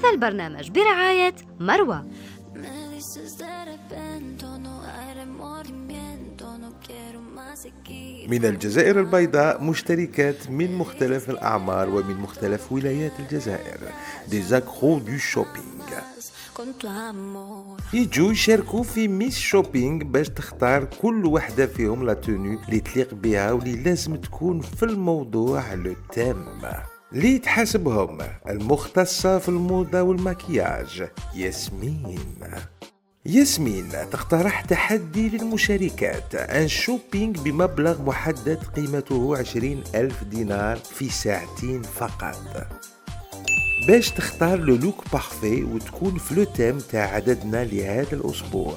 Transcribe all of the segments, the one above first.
هذا البرنامج برعاية مروة. من الجزائر البيضاء مشتركات من مختلف الأعمار ومن مختلف ولايات الجزائر des accros du shopping يجوا يشاركوا في ميس شوبينغ باش تختار كل وحدة فيهم لا توني اللي تليق بها واللي لازم تكون في الموضوع لو تيم اللي تحاسبهم المختصة في الموضة والمكياج ياسمين تقترح تحدي للمشاركات ان شوبينج بمبلغ محدد قيمته 20,000 دينار في ساعتين فقط باش تختار لو لوك بارفي وتكون في لو تيم تاع عددنا لهذا الأسبوع.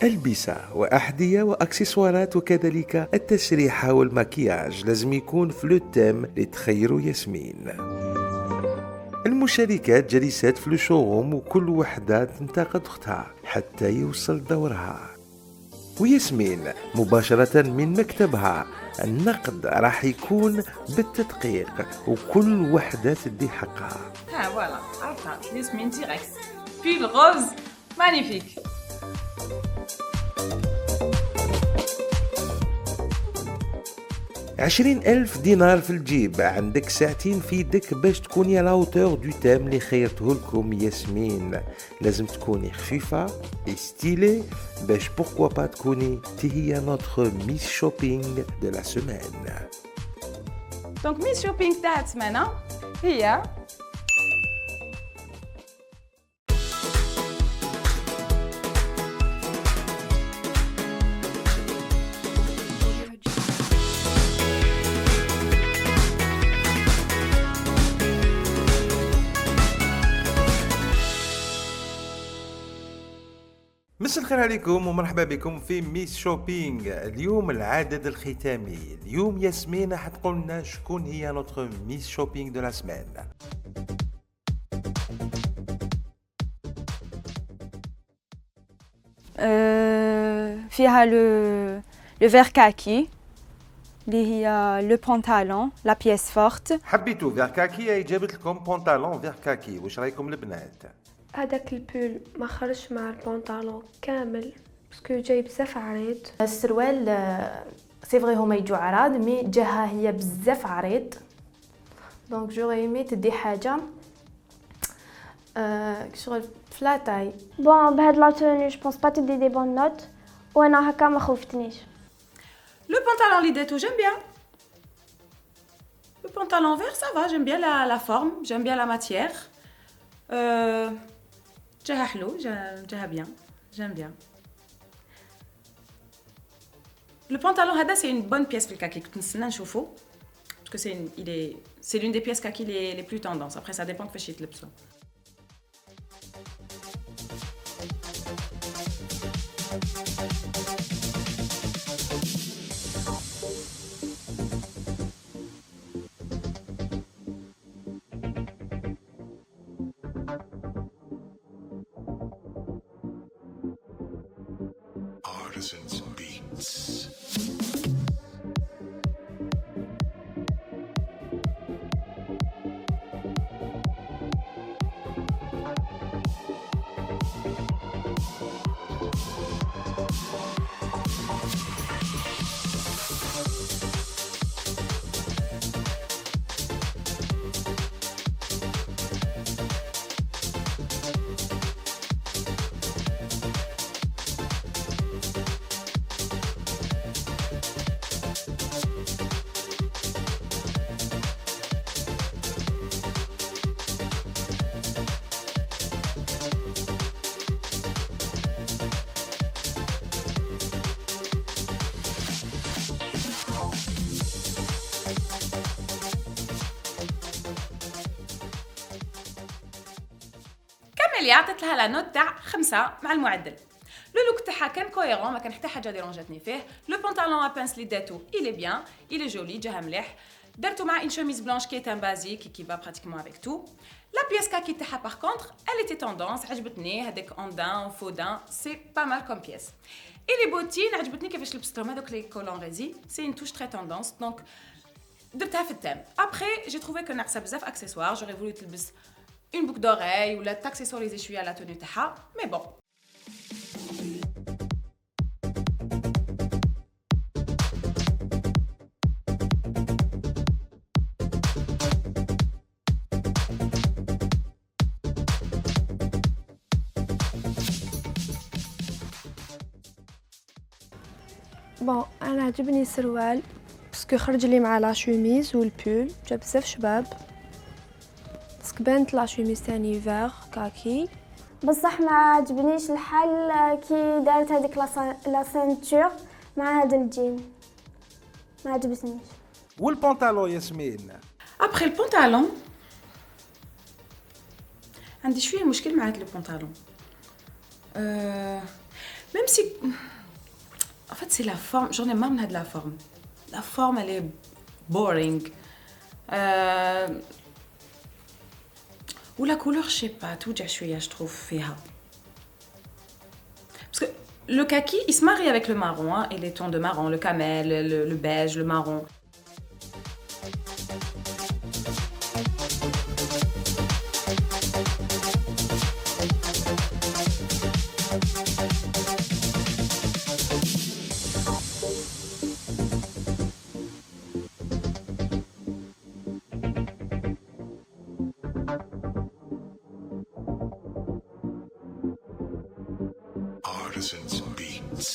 ألبسة وأحذية وأكسسوارات وكذلك التسريحة والمكياج لازم يكون في لو تيم لتخيروا ياسمين. المشاركات جالسات في الشوروم وكل وحدة تنتقد أختها حتى يوصل دورها. وياسمين مباشرة من مكتبها النقد راح يكون بالتدقيق وكل وحدة تدي حقها. فوالا عرفتها ياسمين ديريكت بيل روز مانيفيك. 20,000 دينار في الجيب، عندك ساعتين في يدك باش تكوني لاوتور دو تيم اللي خيرته لكم ياسمين. لازم تكوني خفيفة ستيلي باش بوركوا با تكوني هي نوتر ميس شوبينغ دو لا سيمين. دونك ميس شوبينغ تاع السمانة هي مساء الخير عليكم ومرحبا بكم في ميس شوبينغ. اليوم العدد الختامي. اليوم ياسمين حتقول لنا شكون هي نوتر ميس شوبينغ دو لا سمان. فيها لو فير كاكي اللي هي لو بونطالون لا بيس فورت. حبيتو فير كاكي، هي جابت لكم بونطالون فير كاكي. واش رايكم البنات؟ هذاك البول ما خرجش مع البنطلون كامل باسكو جاي بزاف عريض. السروال سي فري هما يجوا عراض مي جاها هي بزاف عريض، دونك جوغي ايمي تدي حاجه شغل فلاتاي. بون بهاد لا توني جو بونس با تدي دي بون نوت وانا هكا ما خوفتنيش. لو بونطالون اللي ديتو جيم بيان. لو بونطالون فير سا فا، جيم بيان لا فورم، جيم بيان لا ماتيير. جاها حلو، جاها بيان، جيم بيان. لو بونطالون هذا سي اون بون بيس في الكاكي، كنت نستنى نشوفو باسكو سي لون دي بيس كاكي لي بلو توندونس. ابري سا ديبون كيفاش يتلبسوا. Artisans Beats. اللي عطت لها لا نوت تاع 5 مع المعدل. لو لوك تاعها كان كويرون، ما كان حتى حاجه ديرونجاتني فيه. لو بونطالون ا بانس اللي داتو il est bien, il est joli, جاها مليح. درتو مع une chemise blanche qui est un basique qui va pratiquement avec tout. La pièce kaki تاعها par contre, elle était tendance, عجبتني هذاك اندان فودان، c'est pas mal comme pièce. Et les bottines عجبتني كيفاش لبستهم هذوك لي كولون ريزي، c'est une touche très tendance donc درتها في التام. Après j'ai trouvé que ناقصه بزاف accessoires, j'aurais voulu تلبس une boucle d'oreille ou t'accessoriser شويه à la tenue تاعها mais bon. بون انا عجبني السروال باسكو خرج لي مع لا شوميز والبول جا بزاف شباب باسكو بانت لا شوميز تاني فيغ كاكي بصح ما عجبنيش الحل كي دارت هذيك لا سانتور مع هذا الجين ما عجبتنيش. والبنطالون ياسمين؟ Après le pantalon, عندي شويه مشكل مع هذا البنطالون. Même si en fait c'est la forme, j'en ai marre de la forme. La forme elle est boring. Ou la couleur je sais pas, توجع شويه je trouve فيها. Parce que le kaki il se marie avec le marron hein, et les tons de marron, le camel, le beige, le marron. Artisans Beats.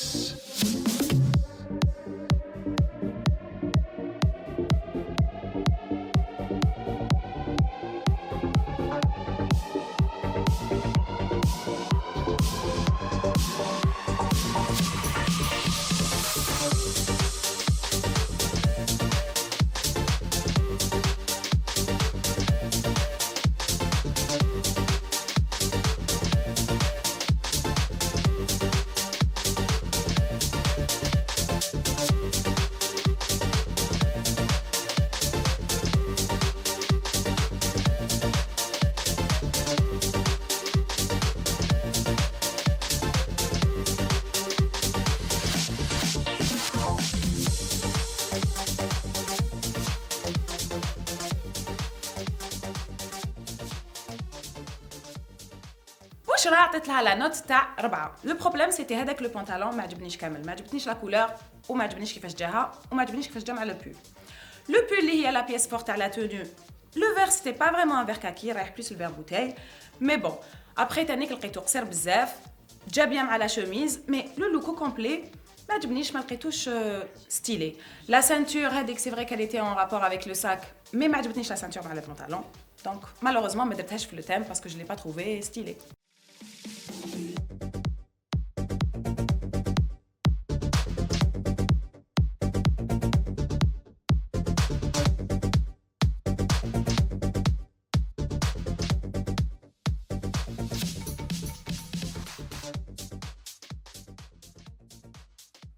بشرى عطيت لها لا نوت تاع 4. لو بروبليم سيتي هذاك لو بونطالون ما عجبنيش كامل، ما عجبتنيش لا كولور وما عجبنيش كيفاش جاها وما عجبنيش كيفاش جا مع لو بول. لو بول اللي هي لا بيس فورت تاع لا تونو، لو فير سيتي با فريمون ان فير كاكي، رايح بلوس الفير بوتاي، مي بون ابري تانيك لقيتو قصير بزاف، جا بيان مع لا شوميز، مي لو لوكو كومبلي ما عجبنيش، ما لقيتوش ستيلي. لا سانتور هذيك سي فري كال ايتي ان رابور افيك لو ساك، مي ما عجبتنيش لا سانتور مع لو بونطالون، دونك مالوروزمون ما درتهاش في لو تيم باسكو جو لي با تروفي ستيلي.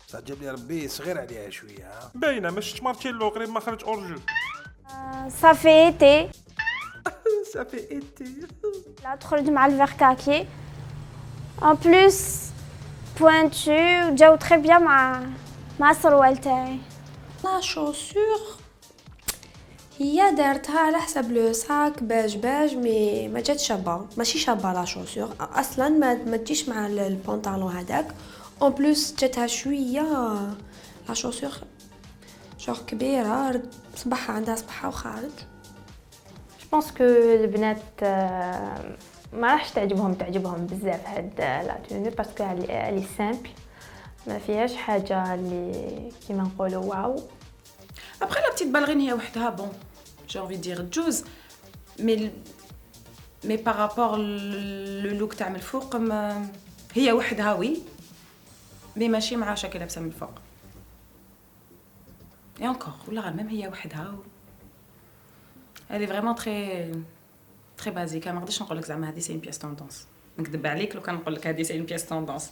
تعجبني ربي صغير عليها شويه. باينه ما شفت مارتيلو قريب ما خرج اورجو. صافي ايتي صافي ايتي لا تخرج مع الفير كاكي ان بلوس بوينتو جاو تري بيان مع السروال تاعي. لا شوسور هي دارتها على حسب لو ساك باج باج مي ما جات شابه، ماشي شابه لا شوسور اصلا ما تجيش مع البنطالون هذاك، اون بلوس جاتها شويه لا شوسور جور كبيره، صباحها عندها صباحها وخارج. جو بونس كو البنات ما راحش تعجبهم بزاف هاد لا توني باسكو لي سامبل ما فيهاش حاجه اللي كيما نقولوا واو. Après la petite ballerine هي وحدها bon, j'ai envie de dire جوز, mais par rapport le look تاع من الفوق هي وحدها وي, mais ماشي مع شكل لابسه من الفوق. Et encore, ولا غير même هي وحدها. Elle est vraiment très basique. ما نقدرش نقول لك زعما هذه سي une pièce tendance. نكذب عليك لو كان نقول لك هذه سي une pièce tendance.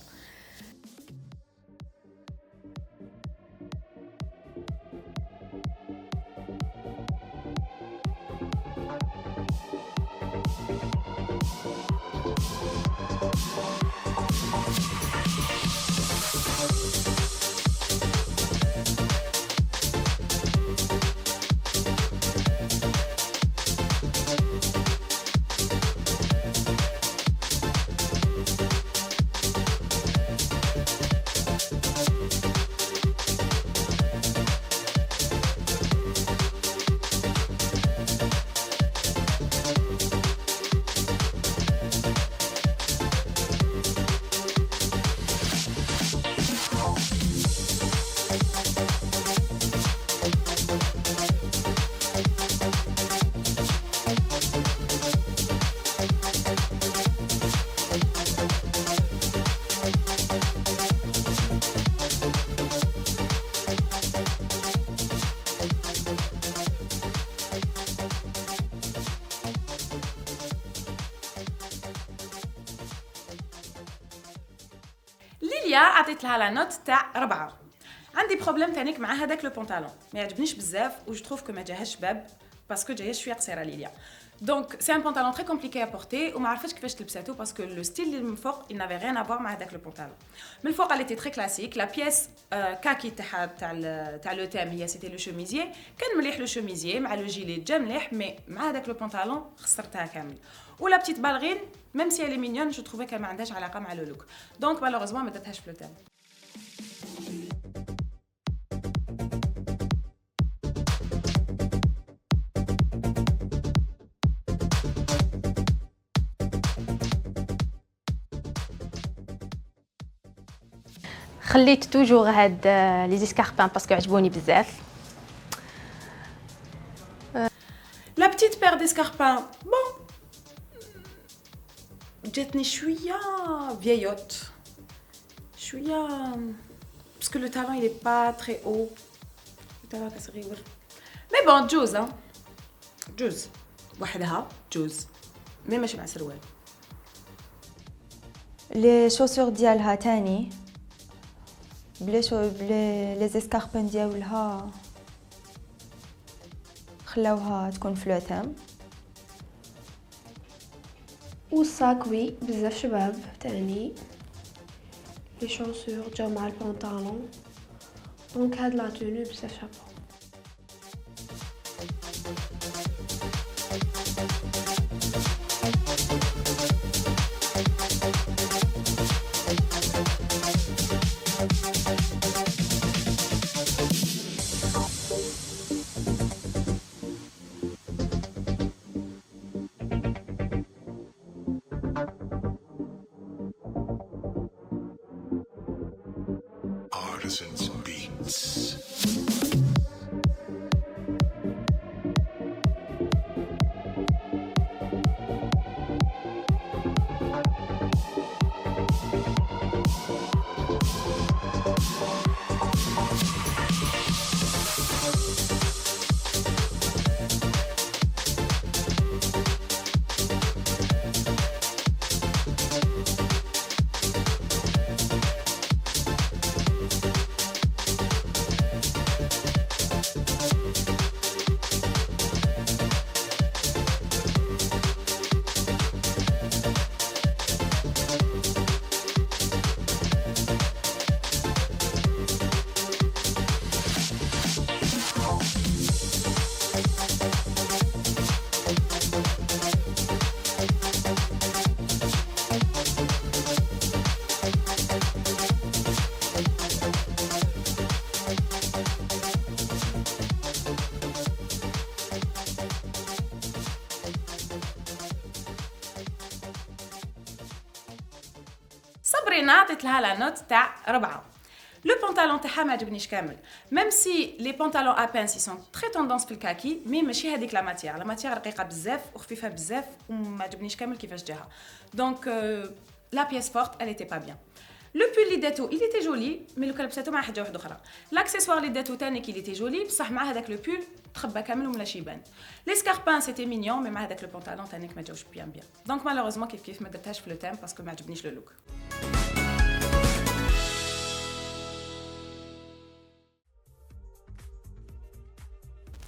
ليليا عطيت لها لا نوت تاع 4. عندي بروبليم تانيك مع هذاك لو بونطالون ما يعجبنيش بزاف و جو تروف كو ما جاهاش شباب باسكو جايه شويه قصيره ليليا. دونك سي ان بونطالون تري كومبليكي ا بورتي وما عرفتش كيفاش لبساتو باسكو لو ستيل اللي من فوق il n'avait rien à voir مع هذاك لو بونطالون. من الفوق elle était très classique la pièce كاكي تاع لو تيم هي سيتي لو شوميزيي كان مليح لو شوميزيي مع لو جيلي جا مليح مي مع هذاك لو بونطالون خسرتها كامل. ولا بتيت بالغين ميم سي elle est mignonne je trouvais qu'elle ما عندهاش علاقه مع لو لوك دونك مالوغوزمون ما درتهاش في لو تيم. خليت توجور هاد لي زيسكاربان باسكو عجبوني بزاف. لا بتيت بير ديسكاربان بون جاتني شويه فيايوت شويه باسكو لو talon il est pas très haut le talon كصغير مي بون جوز جوز وحدها جوز مي ماشي مع سروال. لي شوسور ديالها تاني بلي لي زيسكاربان ديالها خلاوها تكون فلوتام. والساك وي بزاف شباب تاني لي شونسور جاو مع البونطالون دونك هاد لا تونو بزاف شابه. Artisans Beats. صبرينا عطيت لها لا نوت تاع 4. لو بونطالون تاعها ما عجبنيش كامل ميم سي لي بونطالون ابانس سون تري توندونس في الكاكي مي ماشي هذيك لا ماتيير رقيقه بزاف وخفيفه بزاف وما عجبنيش كامل كيفاش جاها دونك لا بيس فورت elle était pas bien. لو بول اللي داتو il était joli مي لو كلبساتو مع حاجه واحده اخرى. لاكسيسوار اللي داتو تاني كي était joli بصح مع هذاك لو بول تخبى كامل وملاش يبان. لي سكاربان سيتي مينيون مي مع هذاك لو بونطالون تانيك ما جاوش بيان دونك مالوغوزمون كيف ما درتهاش في لو تيم باسكو ما عجبنيش لو لوك.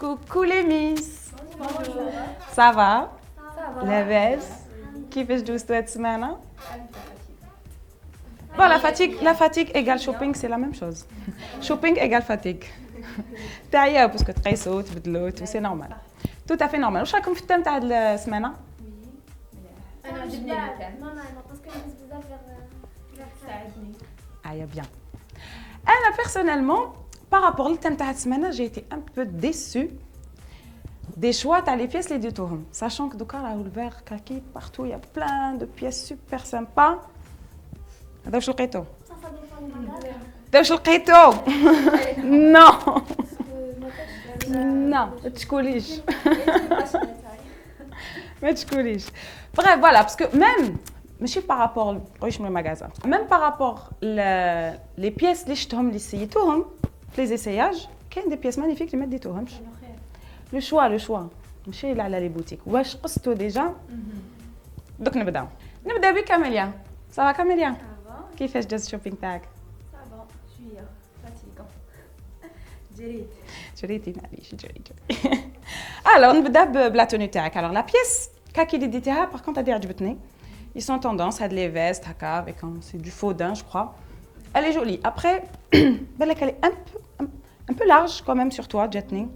Coucou les miss. Bonjour. Ça va? لاباس؟ كيفاش دوزتوا هاد السمانة؟ Bon, la fatigue égale shopping, c'est la même chose. Shopping égale fatigue. تعيا باسكو تقيسوا تبدلوا c'est normal. Tout à fait normal. واش راكم في التام تاع هاد السمانة؟ انا عجبني المكان ماما باسكو نلبس بزاف ساعدني. Ah, bien. انا personnellement par rapport au thème de cette semaine, j'ai été un peu déçue des choix dans les pièces les détournes. Sachant que Douka a ouvert kaki partout, il y a plein de pièces super sympas. D'ailleurs, je le قيتو. D'ailleurs, je le قيتو. Non. Non, ما تشكوليش. ما تشكوليش. Bref, voilà, parce que même ماشي par rapport au magasin. Même par rapport les pièces اللي شفتهم اللي سيتوهم les essayages كاين des pièces magnifiques اللي ما ديتوهمش. Le choix ماشي اللي على لي بوتيك. واش قصتو ديجا؟ دوك نبداو بك كاميليا. صافا كاميليا؟ كيفاش جاز الشوبينغ تاعك؟ جريتي معليش جريتي. Alors نبدا بلا توني تاعك. Alors la pièce كاكي اللي ديتيها par contre هذه عجبتني. Ils sont en tendance, هاد les vestes هكا avec c'est du faux daim je crois. Elle est jolie. Après بالك elle est un peu large quand même sur toi جاتني.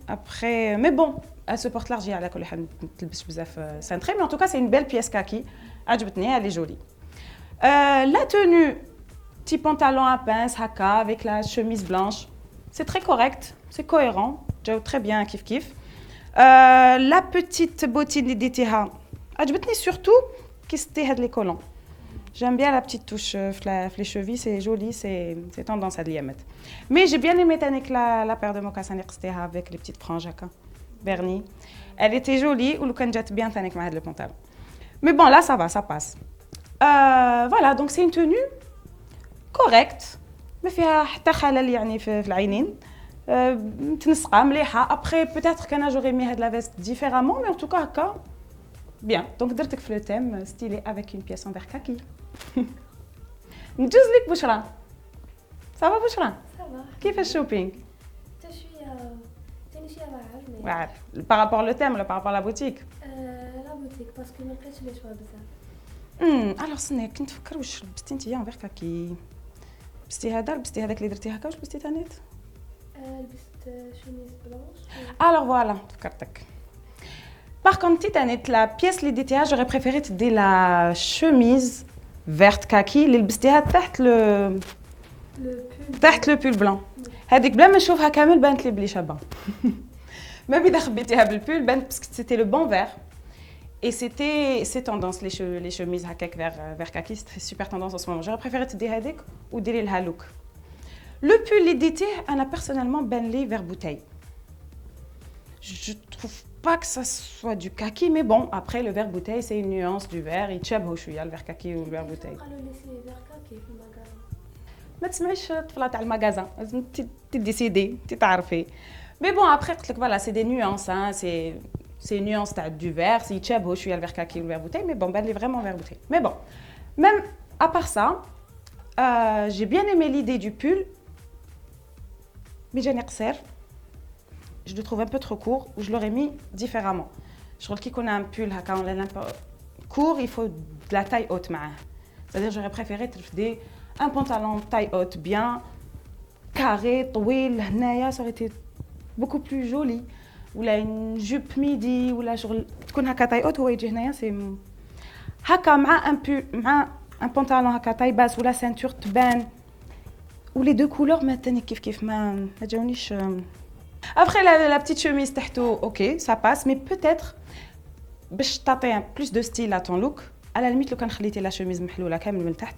Après mais bon, elle se porte large على كل حال تلبس بزاف cintré mais en tout cas c'est une belle pièce kaki. عجبتني, elle est jolie. La tenue petit pantalon à pince haka avec la chemise blanche. C'est très correct, c'est cohérent, très bien, kiff kiff. La petite bottine de DTH, عجبتني surtout qui c'était had les collants. J'aime bien la petite touche les chevilles, c'est joli, c'est tendance à l'IMET. Mais j'ai bien aimé la paire de mocassins avec les petites franges vernis. Elle était jolie ou le kanjat bien avec le pantalon. Mais bon, là ça va, ça passe. Voilà, donc c'est une tenue correcte. ما فيها حتى خلل يعني في العينين متنسقه مليحه. ابري بوتيتر كان جوري مي هاد لا فيست ديفيرامون مي ان توكا هكا بيان. دونك درتك في لو تيم ستيلي افيك اون بياس ان فير كاكي. ندوز لك بشرى. صافا بشرى؟ صافا. كيف الشوبينغ؟ حتى شويه ثاني شي واعر. واعر بارابور لو تيم ولا بارابور لا بوتيك؟ لا بوتيك باسكو ما لقيتش لي شوا بزاف. الوغ صني كنت نفكر واش لبستي نتيا ان فير كاكي. لبستي هذا لبستي هذاك اللي درتي هكا واش لبستي تانيت؟ لبست شوميز بلونش. Alors voilà, فكرتك. Par contre, Titanet, la pièce اللي ديتيها j'aurais préféré تدي la chemise verte kaki اللي لبستيها تحت le pull blanc. هذيك بلا ما نشوفها كامل بانت لي بلي شابه. même إذا خبيتيها بالبول بانت parce que c'était le bon vert. Et c'est tendance les chemises hakak vers kaki, c'est super tendance en ce moment. J'aurais préféré تدي هذيك وديري لها look. Le pull l'édité, أنا personnellement ben les vers bouteille. Je trouve pas que ça soit du kaki, mais bon, après le vert bouteille c'est une nuance du vert. Il تشابهوا شويه le vert kaki ou le vert bouteille. قالوا لي سي فير كاكي في المغازه. ما تسمعيش الطفله تاع المغازه، لازم تديسيدي تعرفي. Mais bon après قلت لك voilà, c'est des nuances hein, c'est une nuance du vert, c'est يتشابهوا شويه le vert kaki ou le vert bouteille, mais bon, ben les vraiment vert bouteille. Mais bon, même à part ça, j'ai bien aimé l'idée du pull. Mais j'ai un je le trouve un peu trop court ou je l'aurais mis différemment. Je crois qu'on a un pull on l'a court, il faut de la taille haute معاه. C'est-à-dire j'aurais préféré un pantalon taille haute bien carré, طويل هنايا, ça aurait été beaucoup plus joli. Ou là une jupe midi ou là تكون هكا taille haute هو يجي هنايا c'est هكا مع un pull مع un pantalon هكا taille basse ou la ceinture تبان. Ou les deux couleurs maintenant kiff ما جاونيش. Après la petite chemise تحتو ok ça passe mais peut-être باش تعطي plus de style à ton look à la limite لو كان خليتي la chemise محلوله كامل من تحت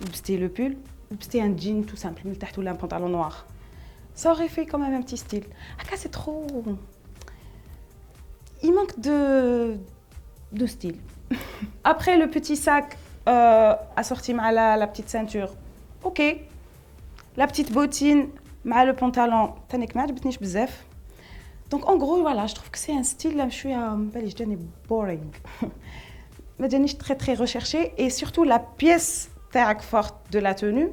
لبستي le pull لبستي un jean tout simple من تحت ولا un pantalon noir ça aurait fait quand même un petit style. Aka c'est trop il manque de style. Après le petit sac assorti à la petite ceinture ok. La petite bottine, le pantalon, tanik ma عجبتنيش بزاف. Donc en gros voilà, je trouve que c'est un style là, je suis je dirais boring. ما جانيش très recherché et surtout la pièce تاعك forte de la tenue.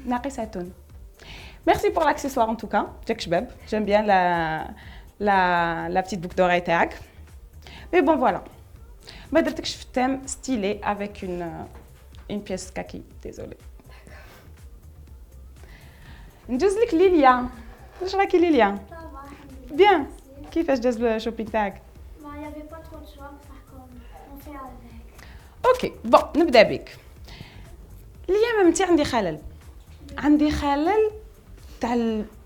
ناقصة تون. Merci pour l'accessoire en tout cas. جاك شباب. J'aime bien la petite boucle d'oreille تاعك. Mais bon voilà. ما درتكش في الثème stylé avec une pièce kaki, désolée. ندوز لك ليليا. واش راكي ليليا؟ Bien. كيفاش داز الشوبينغ تاعك؟ Il n'y avait pas trop de choix, par contre, on fait avec. اوكي بون نبدا بك. اليوم متي عندي خلل تاع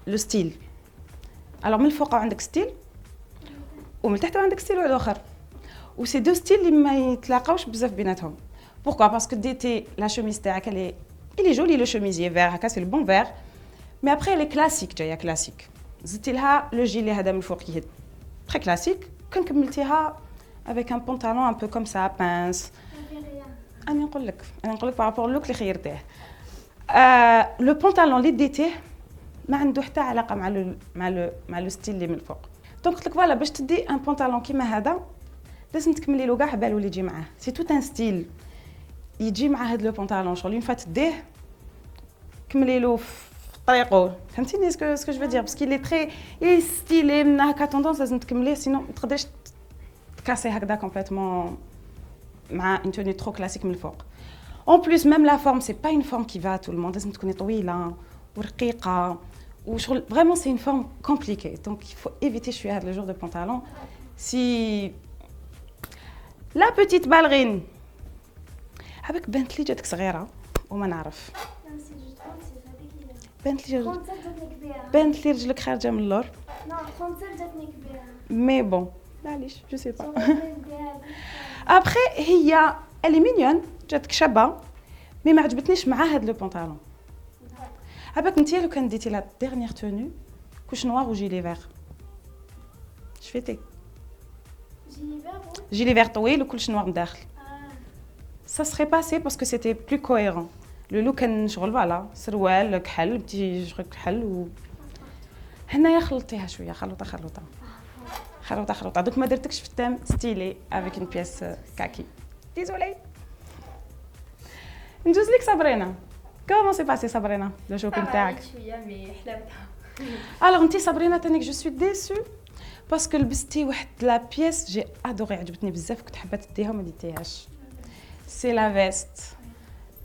لو ستيل. الوغ من الفوق عندك ستيل ومن تحت عندك ستيل واحد اخر. و سي دو ستيل اللي ما يتلاقاوش بزاف بيناتهم. Pourquoi? Parce que la chemise elle est jolie le chemisier vert, c'est le bon vert. Mais après elle est classique, جايه classique. زدتي لها le gilet هذا من فوق qui est très classique. كان كملتيها avec un pantalon un peu comme ça, pince. أنا نقول لك par rapport au look اللي خيرتيه. Le pantalon اللي ديتيه ما عنده حتى علاقة مع لو ستيل اللي من فوق. دونك قلت لك فوالا باش تدي un pantalon كيما هذا لازم تكملي له كاع بالو اللي يجي معاه. C'est tout un style. يجي مع هذا لو بونطالون شغل اون فات تديه كملي له في طريقه فهمتيني سكو جو فو دير باسكو il est ستيلي من هكا توندونس لازم تكمليه سينو ما تقدريش تكاسي هكذا كومبليتومون مع une tenue trop classique من الفوق. En plus même la forme c'est pas une forme qui va à tout le monde لازم تكوني طويله ورقيقه وشغل vraiment c'est une forme compliquée donc il faut éviter شويه هذا le genre de pantalon si la petite ballerine هبك بنت لي جاتك صغيره وما نعرف بنت لي رجلك خارجه من اللور مي بون معليش جو سي با ابخي هي الي مينيون جاتك شابه مي ما عجبتنيش مع هذا لو بونطالون هبك انت لو كان ديتي لا ديرنيير توني كوش نوار وجيلي فيغ شفيتي جيلي فيغ طويل وكلش نوار من داخل ça serait passé parce que c'était plus cohérent le look كان شغل فوالا سروال كحل بتي شغل كحل و هنايا خلطيها شويه خلوطه دوك ما درتكش في التام ستيلي avec une pièce kaki désolé ندوز لك صابرينا comment s'est passé صابرينا لو شوبينغ تاعك شويه مي حلاوتها alors انتي صابرينا تانيك جو سوي ديسو باسكو لبستي واحد لا بيس جي ادوري عجبتني بزاف كنت حابه تديها وما ديتيهاش c'est la veste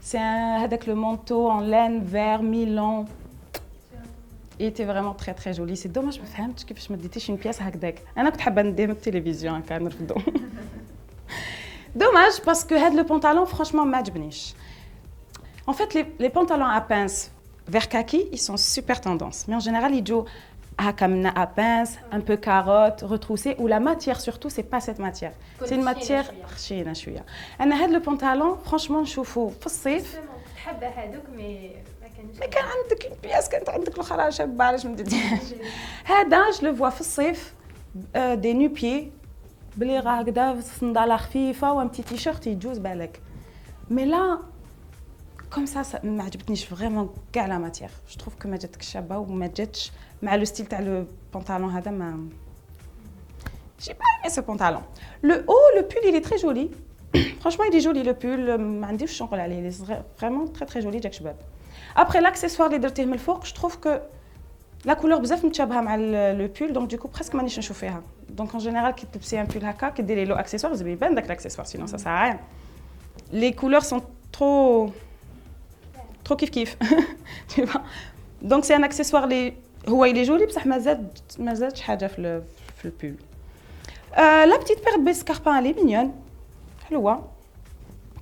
c'est هذاك le manteau en laine vert Milan il était vraiment très très joli c'est dommage ما فهمتش كيفاش ما ديتيش une pièce هكذاك انا كنت حابه ندير من التلفزيون هكا نرفدو dommage parce que هذا le pantalon franchement ما عجبنيش en fait les pantalons à pince vert kaki ils sont super tendance mais en général ils jouent هكا من à pince un peu carotte retroussé ou la matière surtout c'est pas cette matière c'est une matière خشينه شويه انا هذا le pantalon franchement نشوفه في الصيف حابه هذوك مي ما كان عندك بياس كانت عندك الاخرى شابه علاش ما ديتيهاش هذا جو لو فوا في الصيف دي نو بيي بلي راه هكذا صنداله خفيفه وان بتي تيشيرت يجوز بالك مي لا كوم سا ما عجبتنيش فريمون كاع لا ماتيير جو تروف كو ما جاتك شابه وما جاتش مع لو ستيل تاع لو بونطالون هذا ما j'ai pas aimé ce pantalon le haut le pull il est très joli franchement il est joli le pull ما عنديش شغل عليه il est vraiment très très joli جاك شباب après l'accessoire اللي درتيه من الفوق je trouve que la couleur بزاف متشابهه مع le pull donc du coup presque مانيش نشوف فيها donc en général كي تلبسي ان pull هكا كديري له accessoire لازم يبان داك l'accessoire sinon ça sert à rien les couleurs sont trop kiff tu vois donc c'est un accessoire اللي هو il est joli بصح ما زادش حاجه في البول la petite paire de escarpins elle est mignonne حلوه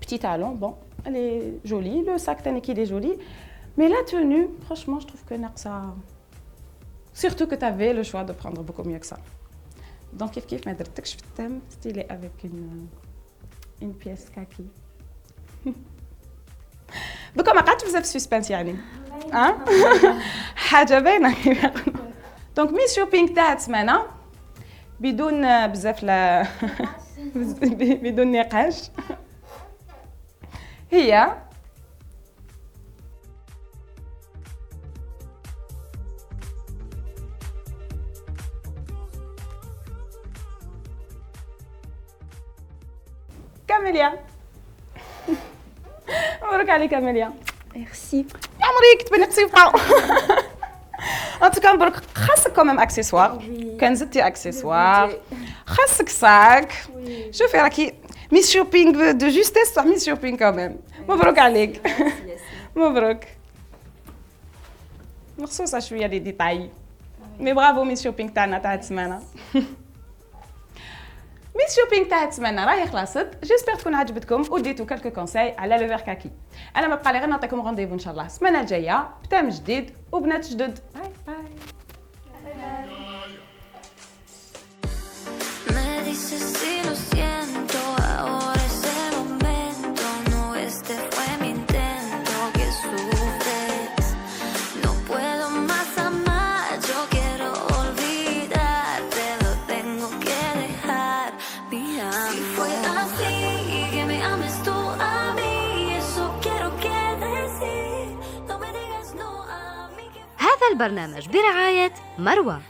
petit talon bon elle est jolie le sac تاني il est joli mais la tenue franchement je trouve que ناقصه surtout que tu avais le choix de prendre beaucoup mieux que ça donc كيف ما درتكش في التام stylé avec une pièce kaki دوكا ما قعدتش بزاف سسبانس يعني حاجه باينه دونك ميس شوبينغ تاع السمانه بدون بزاف لا بدون نقاش هي كاميليا مبروك عليك كاميليا ميرسي يا عمري كتبان قصيفه ان توكا مبروك خاصك كوميم اكسسوار كان زدتي اكسسوار خاصك صاك شوفي راكي ميس شوبينغ دو جوستيس صح ميس شوبينغ كوميم مبروك عليك مبروك مخصوصه شويه لي ديتاي مي برافو ميس شوبينغ تاعنا تاع السمانه ميس شوبينغ تاع السمانه راهي خلصت جيسبر تكون عجبتكم وديتو كالكو كونساي على لو فير كاكي انا ما بقى لي غير نعطيكم رونديفو ان شاء الله السمانه الجايه بتام جديد وبنات جدد باي باي هذا البرنامج برعاية مروة.